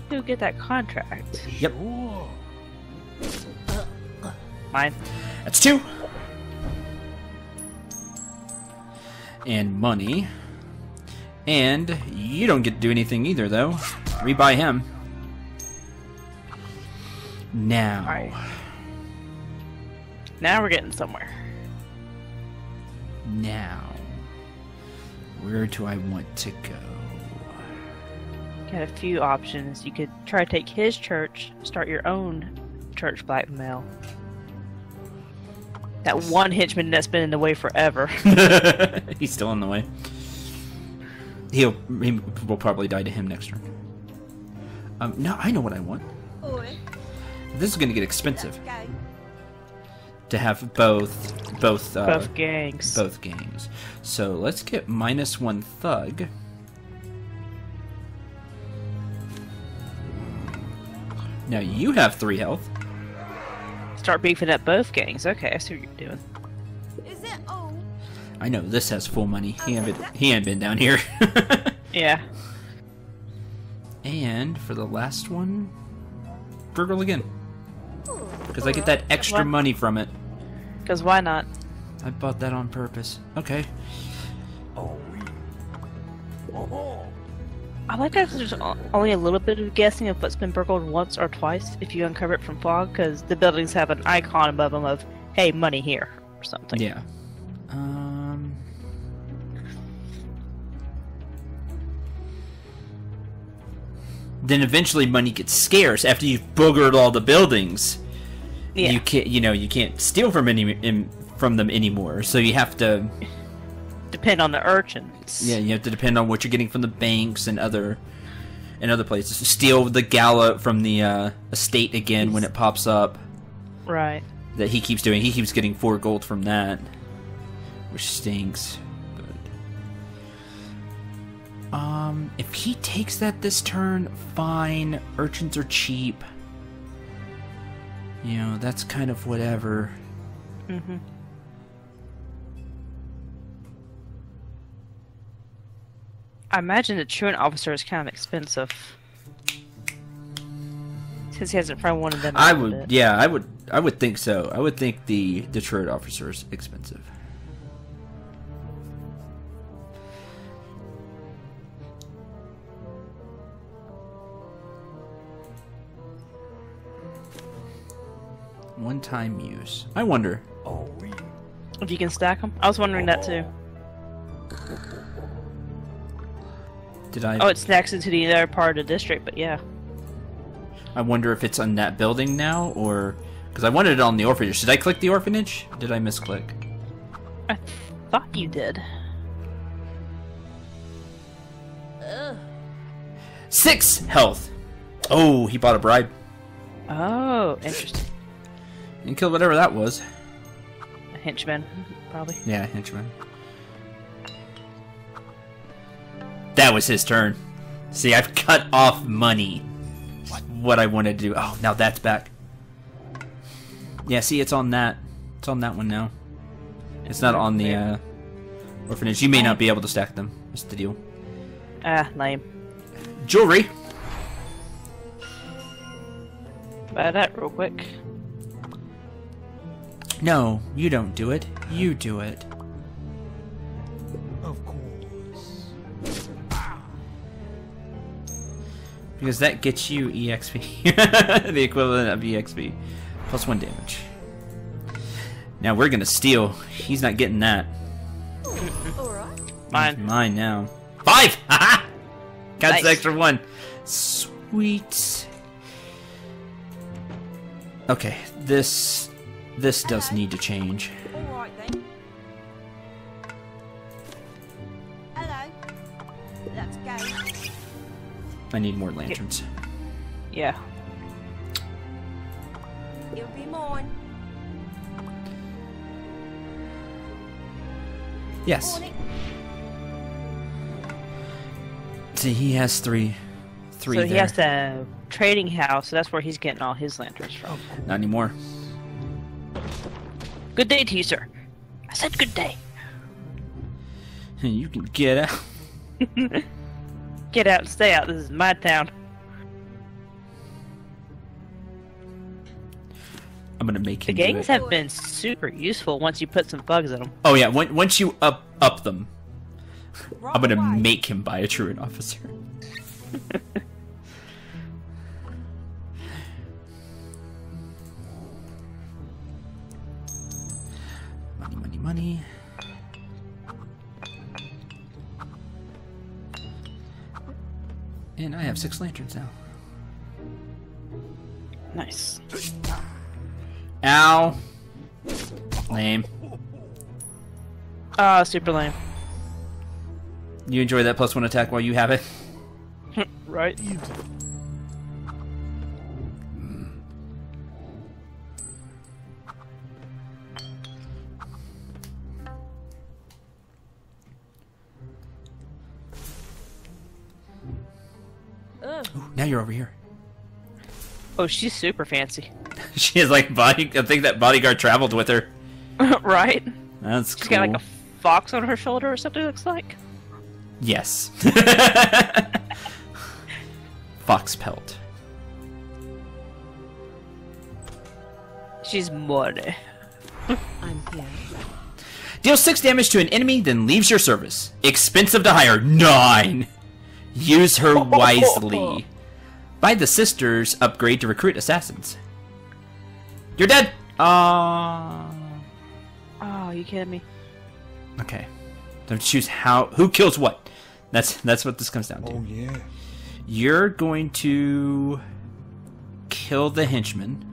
Who get that contract? Yep. Mine. That's 2. And money. And you don't get to do anything either, though. Rebuy him. Now. Alright. Now we're getting somewhere. Now. Where do I want to go? Got a few options. You could try to take his church, start your own church blackmail. That one henchman that's been in the way forever. He's still in the way. He will probably die to him next turn. No, I know what I want. This is going to get expensive. To have both gangs. Both gangs. So let's get -1 thug. Now you have 3 health. Start beefing up both gangs. Okay, I see what you're doing. Is it all? I know this has full money. He ain't been down here. Yeah. And for the last one, burgle again. Because I get that extra money from it. Because why not? I bought that on purpose. Okay. I like that there's only a little bit of guessing of what's been burgled once or twice if you uncover it from fog, because the buildings have an icon above them of, hey, money here, or something. Yeah. Then eventually money gets scarce after you've boogered all the buildings. Yeah. You can't steal from them anymore. So you have to depend on the urchins. Yeah, you have to depend on what you're getting from the banks and other places. Steal the gala from the estate again when it pops up. Right. That he keeps doing. He keeps getting 4 gold from that, which stinks. If he takes that this turn, fine. Urchins are cheap. You know, that's kind of whatever. Mm-hmm. I imagine the truant officer is kind of expensive. Since he hasn't found one of them. I would think so. I would think the truant officer is expensive. One-time use. I wonder. If you can stack them? I was wondering that too. Did I? Oh, it stacks into the other part of the district, but yeah. I wonder if it's on that building now, or... Because I wanted it on the orphanage. Did I click the orphanage? Did I misclick? I thought you did. 6 health! Oh, he bought a bribe. Oh, interesting. And killed whatever that was. A henchman, probably. Yeah, henchman. That was his turn. See, I've cut off money. What I wanted to do. Oh, now that's back. Yeah, see, it's on that. It's on that one now. It's not on the orphanage. You may not be able to stack them. That's the deal. Ah, lame. Jewelry. Buy that real quick. No, you don't do it. You do it. Of course. Because that gets you EXP. The equivalent of EXP. Plus 1 damage. Now we're gonna steal. He's not getting that. Alright. Mine. Mine now. 5! Haha! Got Nice. the extra 1. Sweet. Okay, this does need to change. Alright then. Hello. Let's go. I need more lanterns. Yeah. You'll be mine. Yes. Morning. See, he has 3 So there. he has the trading house, so that's where he's getting all his lanterns from. Not anymore. Good day to you, sir. I said good day. You can get out. Get out and stay out. This is my town. I'm gonna make The him do gangs it. have been super useful once you put some bugs in them. Oh yeah, once you up them, Right I'm gonna away. make him buy a truant officer. Money, money, money. And I have 6 lanterns now. Nice. Ow. Lame. Ah, super lame. You enjoy that +1 attack while you have it? Right? Ugh. Now you're over here. Oh, she's super fancy. She has like body. I think that bodyguard traveled with her. Right? That's She's cool. got like a fox on her shoulder or something, it looks like. Yes. Fox pelt. She's money. I'm here. Deal 6 damage to an enemy, then leaves your service. Expensive to hire. 9. Use her wisely. Buy the sisters upgrade to recruit assassins. You're dead. Oh, you kidding me? Okay. Don't choose who kills what. That's what this comes down to. Oh yeah. You're going to kill the henchman.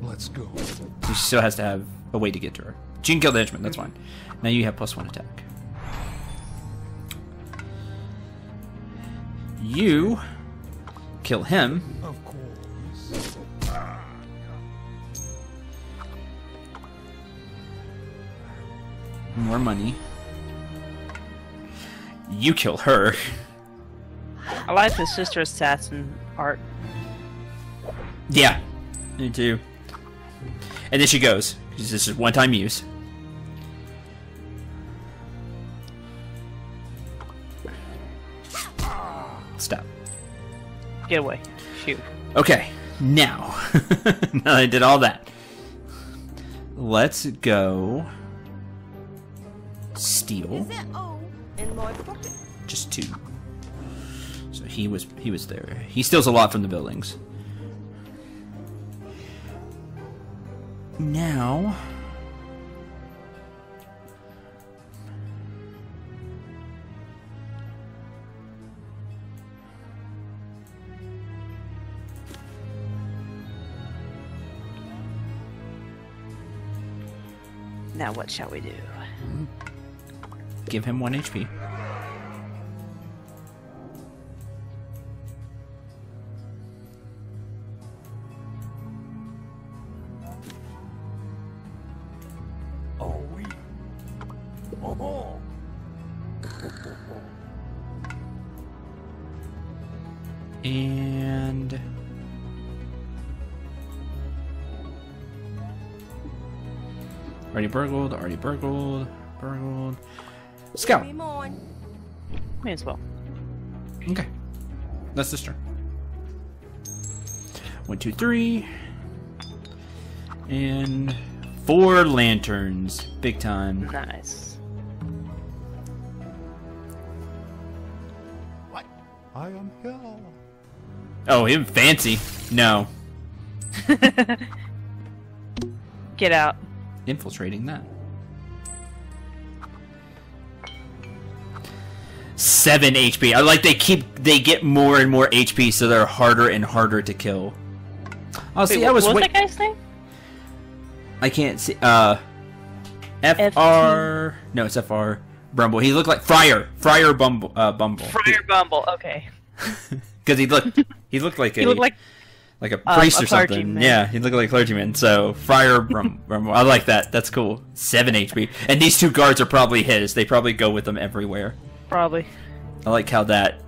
Let's go. She still has to have a way to get to her. She can kill the henchman, that's fine. Now you have +1 attack. You kill him. Of course. More money. You kill her. I like the sister assassin art. Yeah. Me too. And then she goes. 'Cause this is one-time use. Stop. Get away. Shoot. Okay. Now. Now I did all that. Let's go. Steal. Is it all in my pocket? Just 2. So he was there. He steals a lot from the buildings. Now Now what shall we do? give him 1 HP. Oh we. Oh. And already burgled, burgled. Scout. Be mine. May as well. Okay. That's this turn. 1, 2, 3. And 4 lanterns. Big time. Nice. What? I am here. Oh, him fancy. No. Get out. Infiltrating that. 7 HP. I like they get more and more HP, so they're harder and harder to kill. Oh, see, Wait, I was what was wait. that guy's name? I can't see. FR. No, it's FR. Brumble. He looked like Friar Bumble. Bumble. Friar Bumble. Okay. Because he looked like He looked like a priest a or something. clergyman. Yeah, he looked like a clergyman. So Friar Bumble. I like that. That's cool. 7 HP. And these 2 guards are probably his. They probably go with him everywhere. probably. I like how that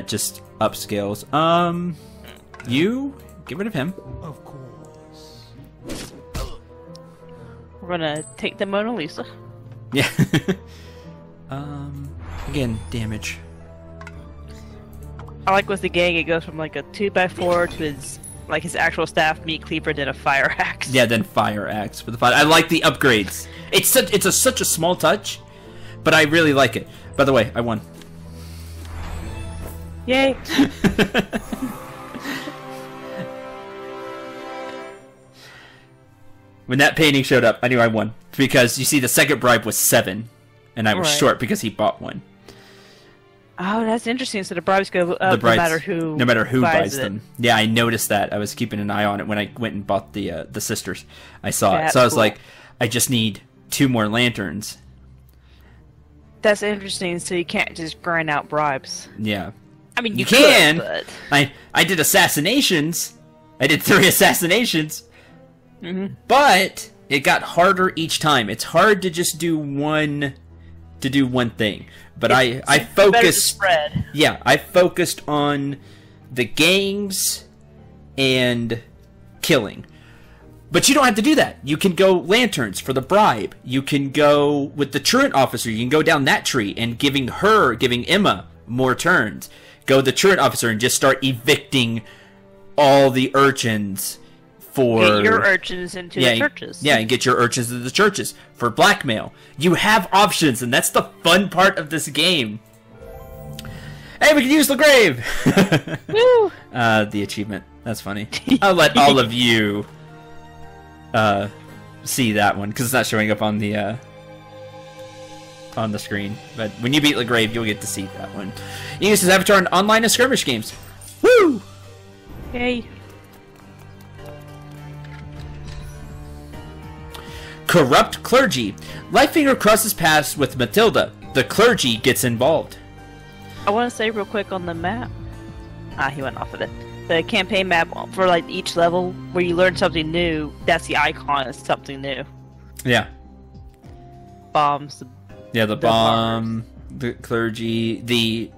just upscales. You get rid of him. Of course. We're gonna take the Mona Lisa. Yeah. Again, damage. I like with the gang, it goes from like a 2x4 to his like his actual staff, meat cleaver, then a fire axe. Yeah, then fire axe for the fire. I like the upgrades. It's such a small touch, but I really like it. By the way, I won. Yay! When that painting showed up, I knew I won because you see the second bribe was 7, and I was Right. short because he bought one. Oh, that's interesting. So the bribes go up The bribes, no matter who buys it. them. Yeah, I noticed that. I was keeping an eye on it when I went and bought the sisters. I saw it, That's so I was cool. like, I just need 2 more lanterns. That's interesting. So you can't just grind out bribes. Yeah, I mean, you you can. could, but I did assassinations. I did 3 assassinations, but it got harder each time. It's hard to just do one thing. But I better to focused. spread. Yeah, I focused on the gangs and killing. But you don't have to do that. You can go lanterns for the bribe. You can go with the truant officer. You can go down that tree and giving Emma more turns. Go the truant officer and just start evicting all the urchins for Get your urchins into the churches. Yeah, and get your urchins into the churches for blackmail. You have options, and that's the fun part of this game. Hey, we can use the grave. Woo! The achievement. That's funny. I'll let all of you see that one because it's not showing up on the screen. But when you beat Legrave, you'll get to see that one. You use his avatar in online and skirmish games. Woo! Yay! Corrupt clergy. Lightfinger crosses paths with Matilda. The clergy gets involved. I want to say real quick on the map. He went off of it. The campaign map for like each level where you learn something new. That's the icon is something new. Yeah. Bombs. Yeah, the bomb, the clergy, the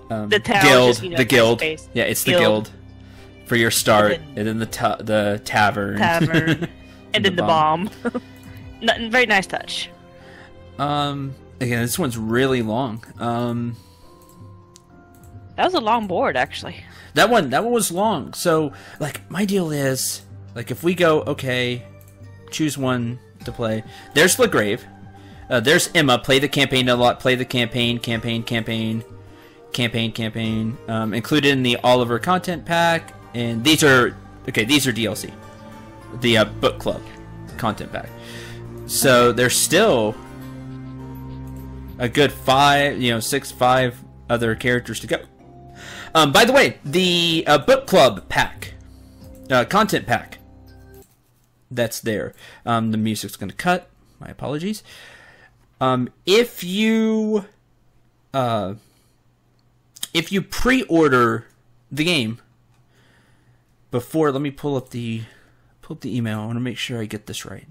The town. guild, Just, the guild. space. Yeah, it's the guild for your start, and then the tavern. Tavern. And then the bomb. Very nice touch. Again, this one's really long. That was a long board, actually. That one was long. So, like, my deal is, like, if we go, okay, choose one to play. There's Legrave. There's Emma. Play the campaign a lot. Play the campaign. Included in the Oliver content pack. And these are DLC. The book club content pack. So there's still a good 5 other characters to go. By the way, the book club pack, content pack, that's there. The music's going to cut. My apologies. If you pre-order the game before, let me pull up the email. I want to make sure I get this right.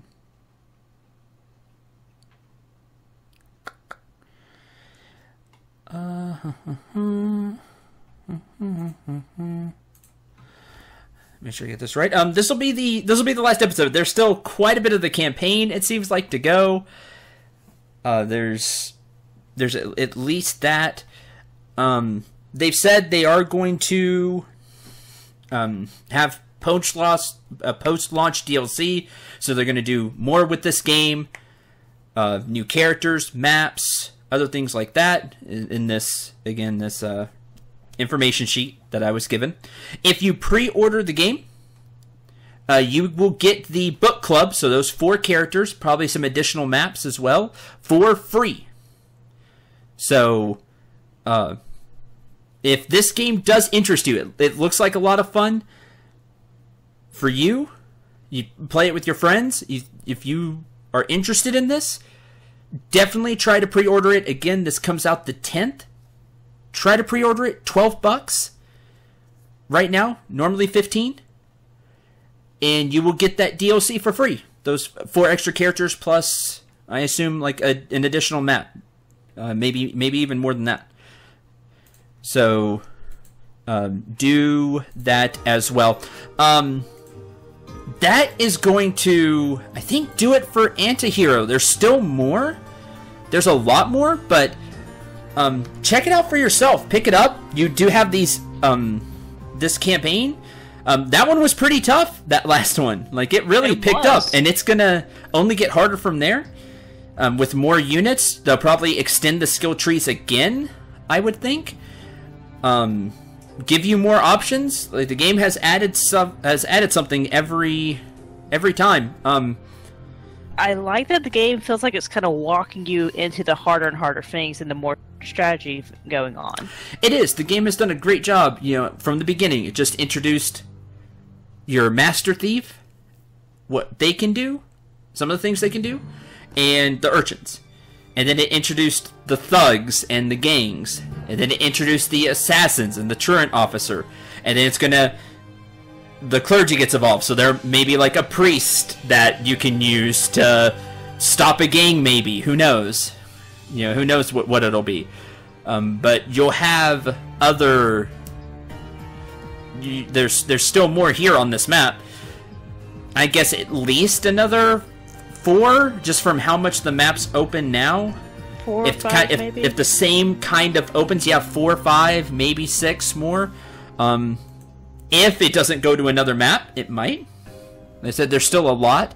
Make sure I get this right. This will be the last episode. There's still quite a bit of the campaign, it seems like, to go. There's at least that. They've said they are going to have post-launch DLC, so they're going to do more with this game. New characters, maps, other things like that in this information sheet that I was given. If you pre-order the game, you will get the book club, so those 4 characters, probably some additional maps as well, for free. So, if this game does interest you, it looks like a lot of fun for you. You play it with your friends. If you are interested in this, definitely try to pre-order it. Again, this comes out the 10th. Try to pre-order it. $12 right now. Normally $15, and you will get that DLC for free. Those 4 extra characters plus, I assume, like an additional map. Maybe even more than that. So do that as well. That is going to, I think, do it for Antihero. There's still more. There's a lot more, but check it out for yourself. Pick it up. You do have these this campaign. That one was pretty tough, that last one. Like, it really picked up, and it's gonna only get harder from there. With more units, they'll probably extend the skill trees again, I would think. Give you more options. Like, the game has added something every time. I like that the game feels like it's kind of walking you into the harder and harder things and the more strategy going on. It is. The game has done a great job, from the beginning. It just introduced your Master Thief, what they can do, some of the things they can do, and the urchins. And then it introduced the thugs and the gangs. And then it introduced the assassins and the truant officer. And then it's gonna... The clergy gets involved, so there may be like a priest that you can use to stop a gang, maybe. Who knows? Who knows what it'll be. But you'll have other... There's still more here on this map. I guess at least another 4, just from how much the map's open now. 4 or 5, maybe? If the same kind of opens, 4, 5, maybe 6 more. If it doesn't go to another map, it might. They said there's still a lot.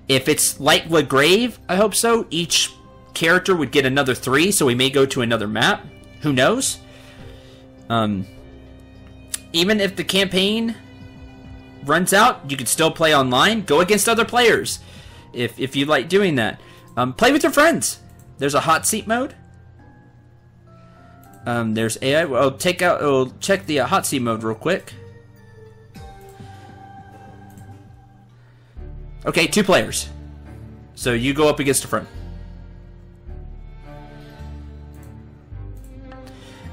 If it's like LaGrave, I hope so. Each character would get another 3, so we may go to another map. Who knows? Even if the campaign runs out, you can still play online. Go against other players if you like doing that. Play with your friends. There's a hot seat mode. There's AI. We'll check the hot seat mode real quick. Okay, 2 players. So you go up against a friend.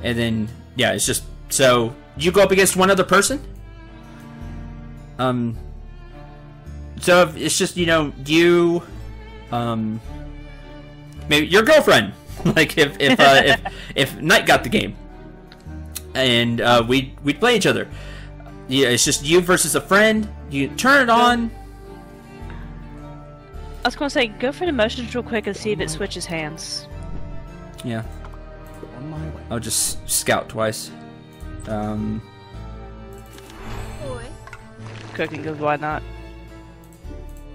And then, it's just... So, you go up against one other person. So if it's just, you... maybe your girlfriend. Like, if Knight got the game. And we'd play each other. Yeah, it's just you versus a friend. You turn it on... I was going to say, go for the motions real quick and see if it switches hands. Yeah. On my way. I'll just scout twice. Boy. Cooking, because why not?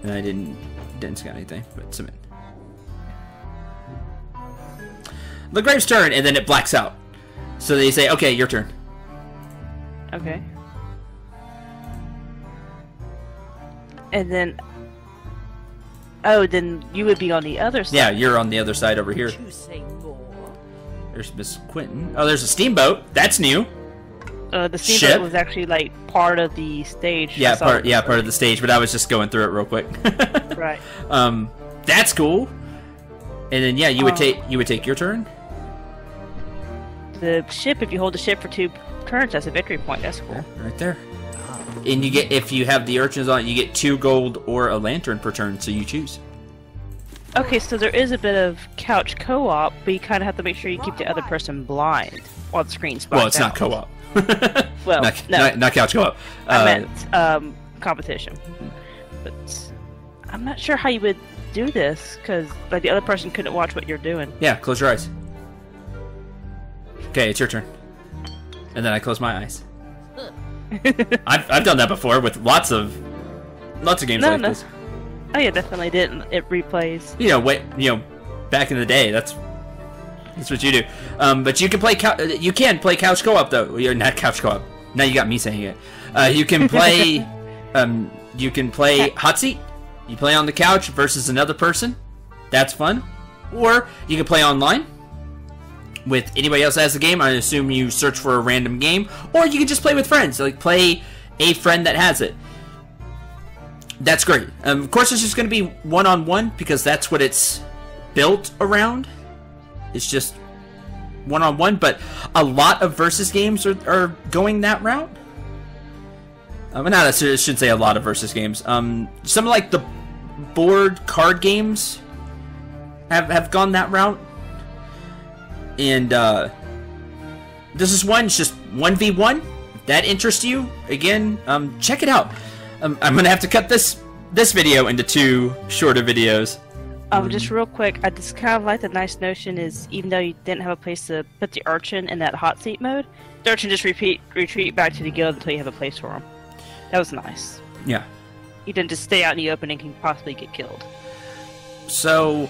And I didn't scout anything, but submit. LaGrave's turn, and then it blacks out. So they say, okay, your turn. Okay. And then... Oh, then you would be on the other side. Yeah, you're on the other side over here. You say more. There's Miss Quentin. Oh, there's a steamboat. That's new. The steamboat Ship? was actually like part of the stage. Yeah, I saw part it. of the stage, but I was just going through it real quick. Right. That's cool. And then you would take your turn. The ship, if you hold the ship for 2 turns, that's a victory point. That's cool. Yeah, right there. And you get, if you have the urchins on, you get 2 gold or a lantern per turn, so you choose. Okay, so there is a bit of couch co-op, but you kind of have to make sure you keep the other person blind while the screen's blacked Well, it's not out. co-op. Well, not couch co-op. I meant competition. But I'm not sure how you would do this, because like the other person couldn't watch what you're doing. Yeah, close your eyes. Okay, it's your turn. And then I close my eyes. I've done that before with lots of games like this. Oh yeah, definitely did. It replays. Back in the day, that's what you do. But you can play couch co-op though. You're not couch co-op. Now you got me saying it. You can play hot seat. You play on the couch versus another person. That's fun. Or you can play online with anybody else that has the game. I assume you search for a random game, or you can just play with friends. Like play a friend that has it. That's great. Of course, it's just going to be one-on-one because that's what it's built around. It's just one-on-one, but a lot of versus games are going that route. I shouldn't say a lot of versus games. Some of like the board card games have gone that route. And this is one, it's just 1v1. If that interests you, again, check it out. I'm gonna have to cut this video into 2 shorter videos. Just real quick, I just kind of like the nice notion is even though you didn't have a place to put the urchin in that hot seat mode, the urchin just retreat back to the guild until you have a place for them. That was nice. Yeah. You didn't just stay out in the open and can possibly get killed. So,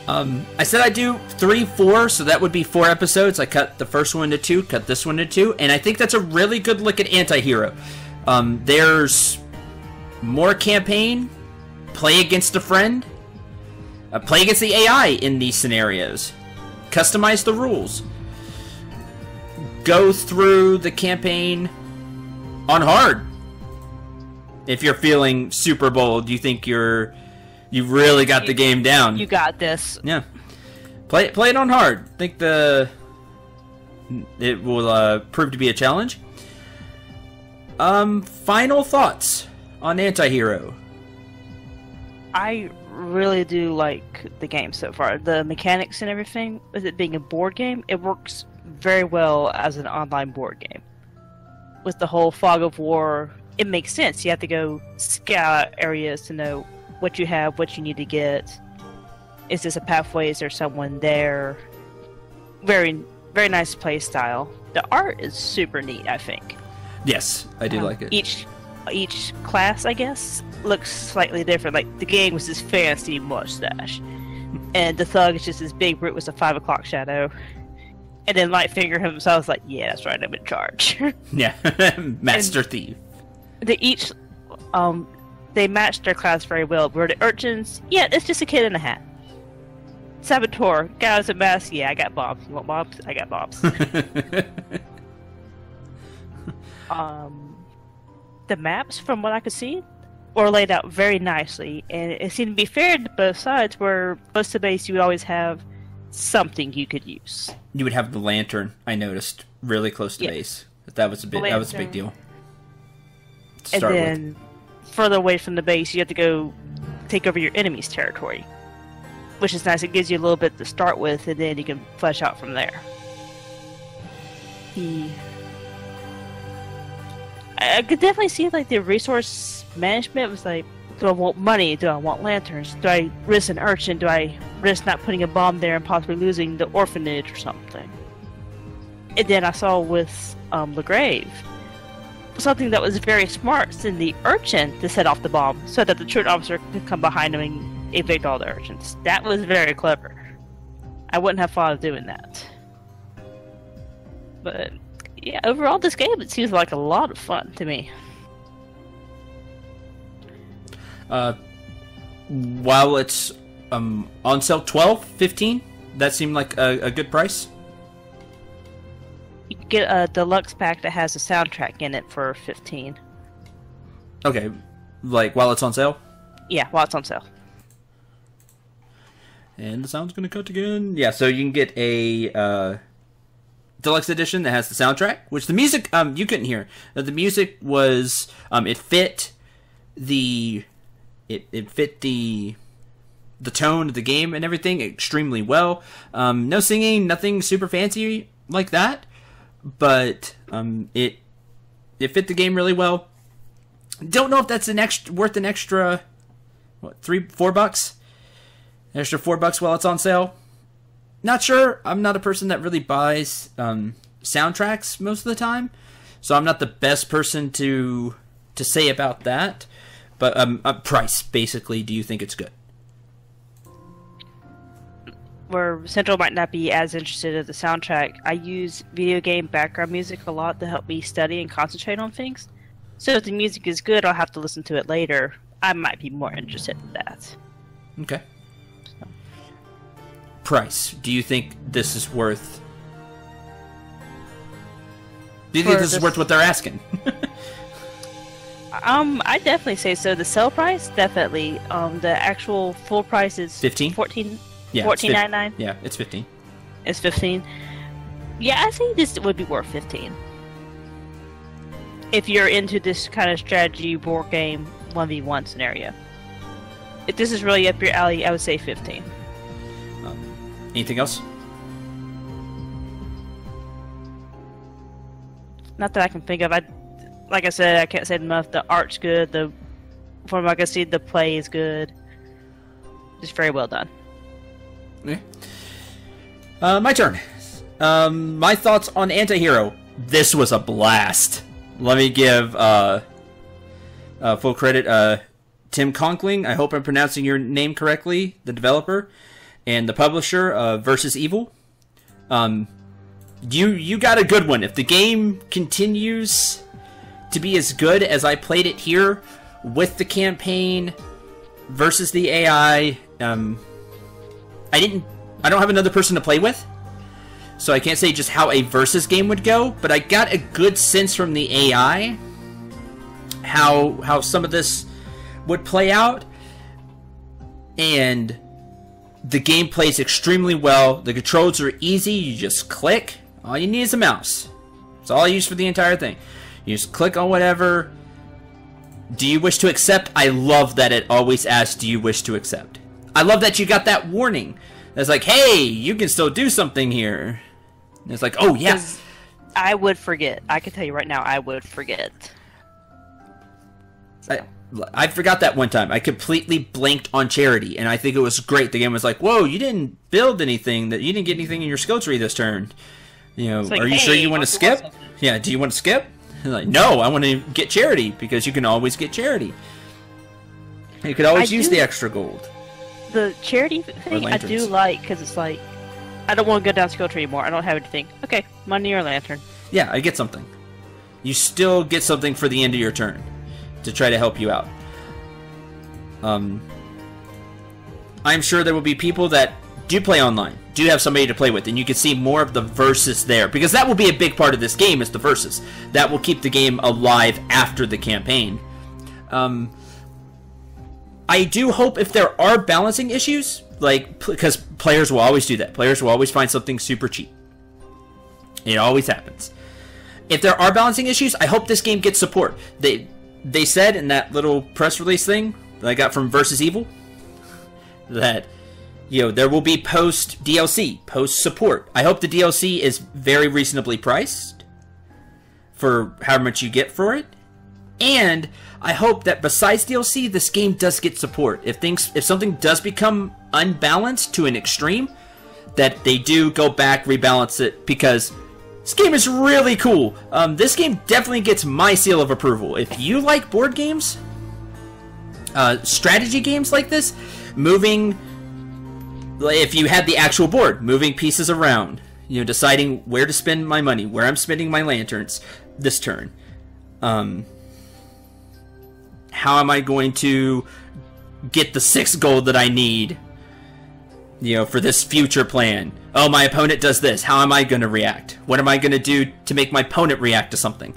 I said I'd do 3, 4, so that would be 4 episodes. I cut the first one to 2, cut this one to 2, and I think that's a really good look at Antihero. There's more campaign, play against a friend, play against the AI in these scenarios, customize the rules, go through the campaign on hard. If you're feeling super bold, you think you've really got the game down. You got this. Yeah, play it on hard. Think it will prove to be a challenge. Final thoughts on Antihero. I really do like the game so far. The mechanics and everything, with it being a board game, it works very well as an online board game. With the whole fog of war, it makes sense. You have to go scout areas to know what you have, what you need to get. Is this a pathway? Is there someone there? Very, very nice play style. The art is super neat, I think. Yes, I do like it. Each class, I guess, looks slightly different. Like, the gang was this fancy mustache, and the thug is just this big brute with a 5 o'clock shadow. And then Lightfinger himself is like, yeah, that's right, I'm in charge. Yeah, Master Thief. They matched their class very well. Where the urchins, yeah, it's just a kid in a hat. Saboteur, guy with a mask, yeah, I got bobs. You want bobs? I got bobs. The maps, from what I could see, were laid out very nicely, and it seemed to be fair to both sides, where most of the base you would always have something you could use. You would have the lantern, I noticed, really close to base. That was a big deal. And then, further away from the base, you have to go take over your enemy's territory, which is nice. It gives you a little bit to start with, and then you can flesh out from there. I could definitely see, like, the resource management was like, do I want money? Do I want lanterns? Do I risk an urchin? Do I risk not putting a bomb there and possibly losing the orphanage or something? And then I saw with LeGrave something that was very smart, send the urchin to set off the bomb so that the truant officer could come behind him and evict all the urchins. That was very clever. I wouldn't have thought of doing that. But yeah, overall this game, it seems like a lot of fun to me. While it's on sale, 12, 15, that seemed like a good price. You can get a deluxe pack that has a soundtrack in it for 15. Okay, like while it's on sale? Yeah, while it's on sale. And the sound's gonna cut again. Yeah, so you can get a deluxe edition that has the soundtrack, which the music you couldn't hear. The music was it fit the tone of the game and everything extremely well. No singing, nothing super fancy like that, but it fit the game really well. Don't know if that's worth an extra what, $3-4? An extra $4 while it's on sale. Not sure. I'm not a person that really buys soundtracks most of the time, so I'm not the best person to say about that. But price, basically, do you think it's good? Where Cendril might not be as interested in the soundtrack, I use video game background music a lot to help me study and concentrate on things. So if the music is good, I'll have to listen to it later. I might be more interested in that. Okay. Price. Do you think this is worth... Do you think this is worth what they're asking? I definitely say so. The sale price, definitely. The actual full price is 15? 14. Yeah, $14.99. Yeah, it's 15. It's 15. Yeah, I think this would be worth 15. If you're into this kind of strategy board game 1v1 scenario. If this is really up your alley, I would say 15. Anything else? Not that I can think of. Like I said, I can't say enough. The art's good. From what I can see, the play is good. It's very well done. Okay. My turn. My thoughts on Antihero. This was a blast. Let me give Full credit, Tim Conkling. I hope I'm pronouncing your name correctly. The developer and the publisher of Versus Evil. You got a good one. If the game continues to be as good as I played it here, with the campaign versus the AI, I don't have another person to play with, so I can't say just how a versus game would go, but I got a good sense from the AI how some of this would play out, and the game plays extremely well. The controls are easy. You just click. All you need is a mouse. That's all I use for the entire thing. You just click on whatever. Do you wish to accept? I love that it always asks, do you wish to accept? I love that you got that warning. It's like, hey, you can still do something here. And it's like, oh, yeah. I would forget. I can tell you right now, I would forget. I forgot that one time. I completely blanked on charity, and I think it was great. The game was like, whoa, you didn't build anything. That you didn't get anything in your skill tree this turn. You know, like, are you sure you want to skip? Yeah, do you want to skip? Like, no, I want to get charity, because you can always get charity. You could always use the extra gold. The charity thing I do like, because it's like, I don't want to go down skill tree anymore. I don't have anything. Okay, money or lantern. Yeah, I get something. You still get something for the end of your turn to try to help you out. I'm sure there will be people that do play online, do have somebody to play with, and you can see more of the versus there, because that will be a big part of this game, is the versus. That will keep the game alive after the campaign. I do hope if there are balancing issues, like, because players will always do that. Players will always find something super cheap. It always happens. If there are balancing issues, I hope this game gets support. They said in that little press release thing that I got from Versus Evil that, you know, there will be post DLC, post support. I hope the DLC is very reasonably priced for how much you get for it. And I hope that besides DLC, this game does get support. If something does become unbalanced to an extreme, that they do go back, rebalance it, because this game is really cool. This game definitely gets my seal of approval. If you like board games, strategy games like this, if you had the actual board, moving pieces around, you know, deciding where to spend my money, where I'm spending my lanterns this turn. How am I going to get the 6 gold that I need, you know, for this future plan? Oh, my opponent does this. How am I going to react? What am I going to do to make my opponent react to something?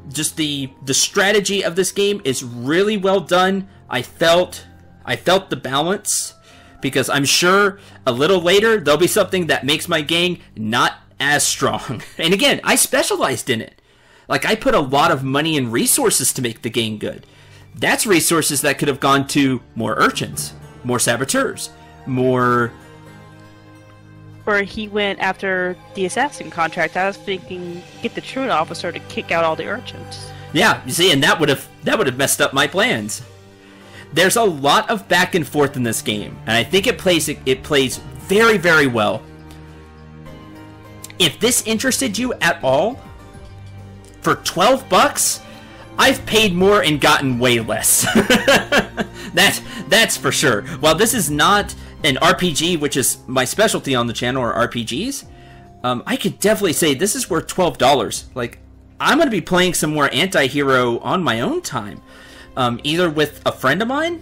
Just the strategy of this game is really well done. I felt the balance, because I'm sure a little later there'll be something that makes my gang not as strong. And again, I specialized in it. Like, I put a lot of money and resources to make the game good. That's resources that could have gone to more urchins, more saboteurs, more... Where he went after the assassin contract, I was thinking, get the truant officer to kick out all the urchins. Yeah, you see, and that would have messed up my plans. There's a lot of back and forth in this game, and I think it plays very, very well. If this interested you at all, for $12, I've paid more and gotten way less. That's for sure. While this is not an RPG, which is my specialty on the channel, or RPGs, I could definitely say this is worth $12. Like, I'm going to be playing some more Antihero on my own time. Either with a friend of mine,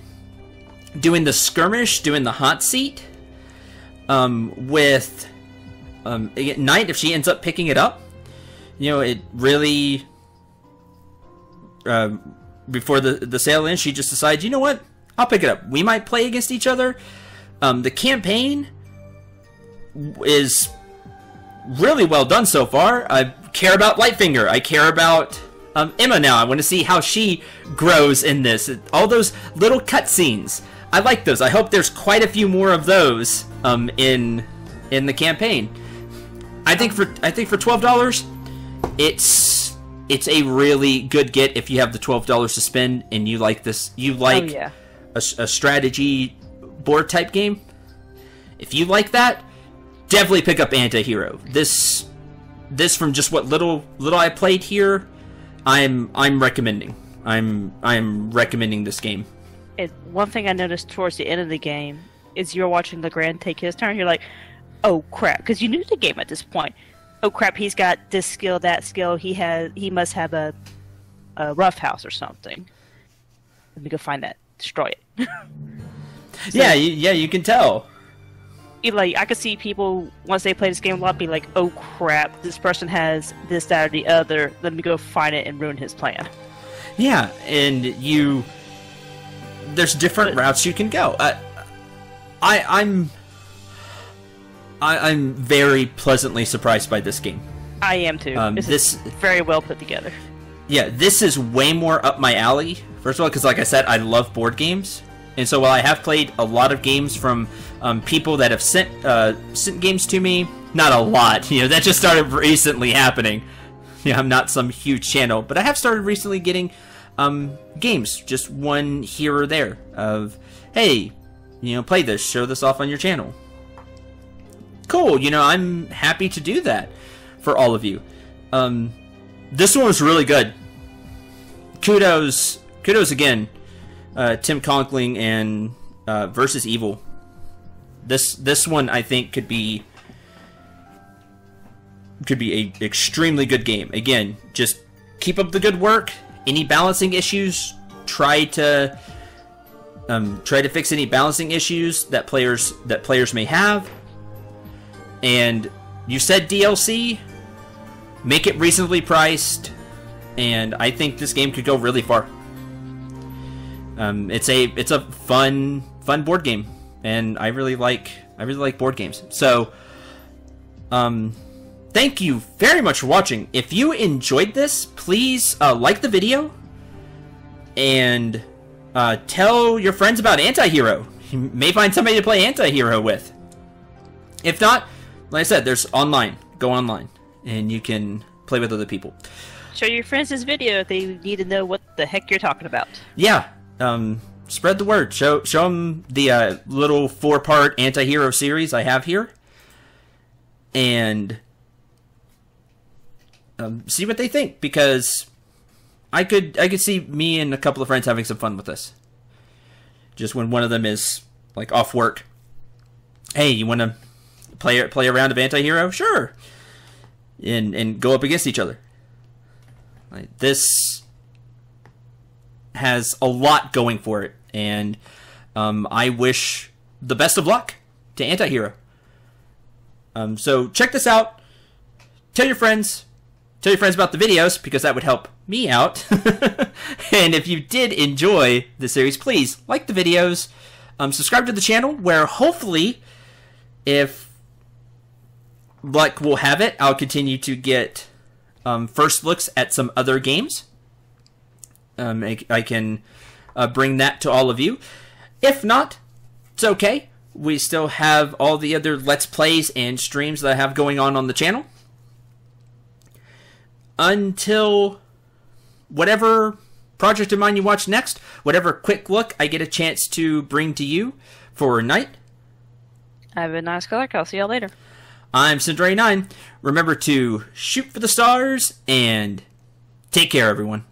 doing the skirmish, doing the hot seat, with Knight, if she ends up picking it up. You know, it really... before the sale ends, she just decides, you know what? I'll pick it up. We might play against each other. The campaign is really well done so far. I care about Lightfinger. I care about Emma now. I want to see how she grows in this. All those little cutscenes. I like those. I hope there's quite a few more of those in the campaign. I think for $12, it's a really good get if you have the $12 to spend and you like this. You like a strategy board type game. If you like that, definitely pick up Antihero. This from just what little I played here, I'm recommending. I'm recommending this game. And one thing I noticed towards the end of the game is you're watching Legrand take his turn. You're like, oh crap, because you knew the game at this point. Oh crap, he's got this skill, that skill. He must have a rough house or something. Let me go find that. Destroy it. So, you can tell. Like, I could see people, once they play this game a lot, be like, oh crap, this person has this, that, or the other. Let me go find it and ruin his plan. Yeah, and there's different routes you can go. I'm very pleasantly surprised by this game. I am too. This is very well put together. Yeah, this is way more up my alley. First of all, because like I said, I love board games. And so while I have played a lot of games from people that have sent games to me, not a lot, that just started recently happening. I'm not some huge channel, but I have started recently getting games, just one here or there, of, hey, play this, show this off on your channel. Cool, I'm happy to do that for all of you. This one was really good. Kudos again. Tim Conkling and Versus Evil. This one I think could be a extremely good game. Again, just keep up the good work. Any balancing issues, try to fix any balancing issues that players may have. And you said DLC, make it reasonably priced, and I think this game could go really far. It's a fun board game, and I really like board games. So, thank you very much for watching. If you enjoyed this, please like the video and tell your friends about Antihero. You may find somebody to play Antihero with. If not, like I said, there's online. Go online, and you can play with other people. Show your friends this video if they need to know what the heck you're talking about. Yeah. Spread the word. Show them the little 4-part Antihero series I have here, and see what they think, because I could see me and a couple of friends having some fun with this. Just when one of them is like off work, hey, you want to play a round of Antihero? Sure, and go up against each other. Like, this has a lot going for it, and I wish the best of luck to Antihero. So check this out. Tell your friends about the videos, because that would help me out. And if you did enjoy the series, please like the videos, subscribe to the channel, where hopefully, if luck will have it, I'll continue to get first looks at some other games. I can bring that to all of you. If not, it's okay. We still have all the other Let's Plays and streams that I have going on the channel. Until whatever project of mine you watch next, whatever quick look I get a chance to bring to you for a night. Have a nice color. I'll see y'all later. I'm Cendril 9. Remember to shoot for the stars, and take care, everyone.